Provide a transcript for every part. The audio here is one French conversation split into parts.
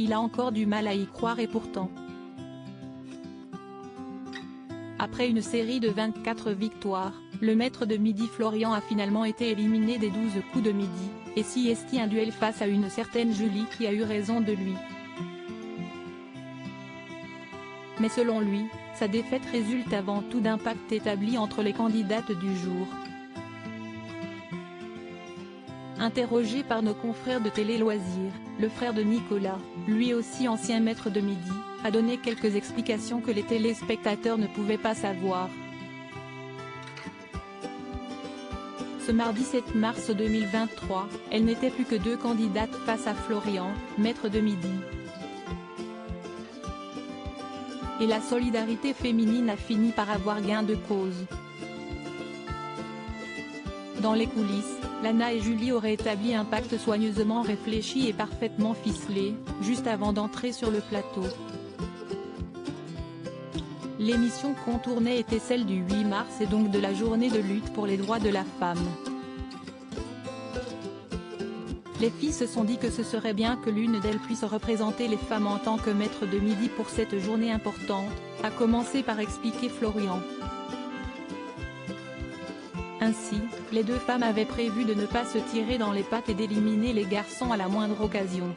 Il a encore du mal à y croire et pourtant. Après une série de 24 victoires, le maître de midi Florian a finalement été éliminé des 12 coups de midi, et s'y estie un duel face à une certaine Julie qui a eu raison de lui. Mais selon lui, sa défaite résulte avant tout d'un pacte établi entre les candidates du jour. Interrogé par nos confrères de Télé Loisirs, le frère de Nicolas, lui aussi ancien maître de midi, a donné quelques explications que les téléspectateurs ne pouvaient pas savoir. Ce mardi 7 mars 2023, elles n'étaient plus que deux candidates face à Florian, maître de midi. Et la solidarité féminine a fini par avoir gain de cause. Dans les coulisses, Lana et Julie auraient établi un pacte soigneusement réfléchi et parfaitement ficelé, juste avant d'entrer sur le plateau. L'émission qu'on tournait était celle du 8 mars et donc de la journée de lutte pour les droits de la femme. Les filles se sont dit que ce serait bien que l'une d'elles puisse représenter les femmes en tant que maître de midi pour cette journée importante, a commencé par expliquer Florian. Ainsi, les deux femmes avaient prévu de ne pas se tirer dans les pattes et d'éliminer les garçons à la moindre occasion.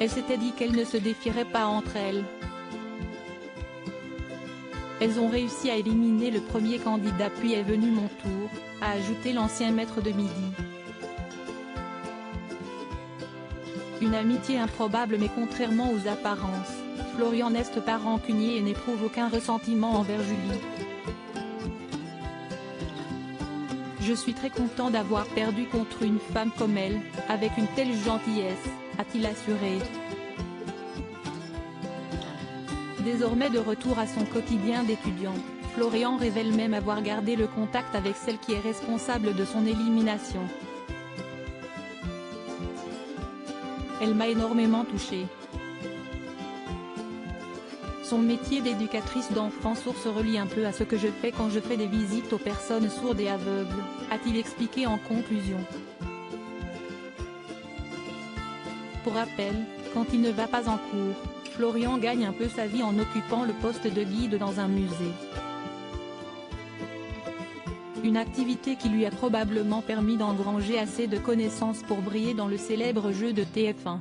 Elles s'étaient dit qu'elles ne se défieraient pas entre elles. Elles ont réussi à éliminer le premier candidat puis est venu mon tour, a ajouté l'ancien maître de midi. Une amitié improbable mais contrairement aux apparences, Florian n'est pas rancunier et n'éprouve aucun ressentiment envers Julie. Je suis très content d'avoir perdu contre une femme comme elle, avec une telle gentillesse, a-t-il assuré. Désormais de retour à son quotidien d'étudiant, Florian révèle même avoir gardé le contact avec celle qui est responsable de son élimination. Elle m'a énormément touchée. Son métier d'éducatrice d'enfants sourds se relie un peu à ce que je fais quand je fais des visites aux personnes sourdes et aveugles, a-t-il expliqué en conclusion. Pour rappel, quand il ne va pas en cours, Florian gagne un peu sa vie en occupant le poste de guide dans un musée. Une activité qui lui a probablement permis d'engranger assez de connaissances pour briller dans le célèbre jeu de TF1.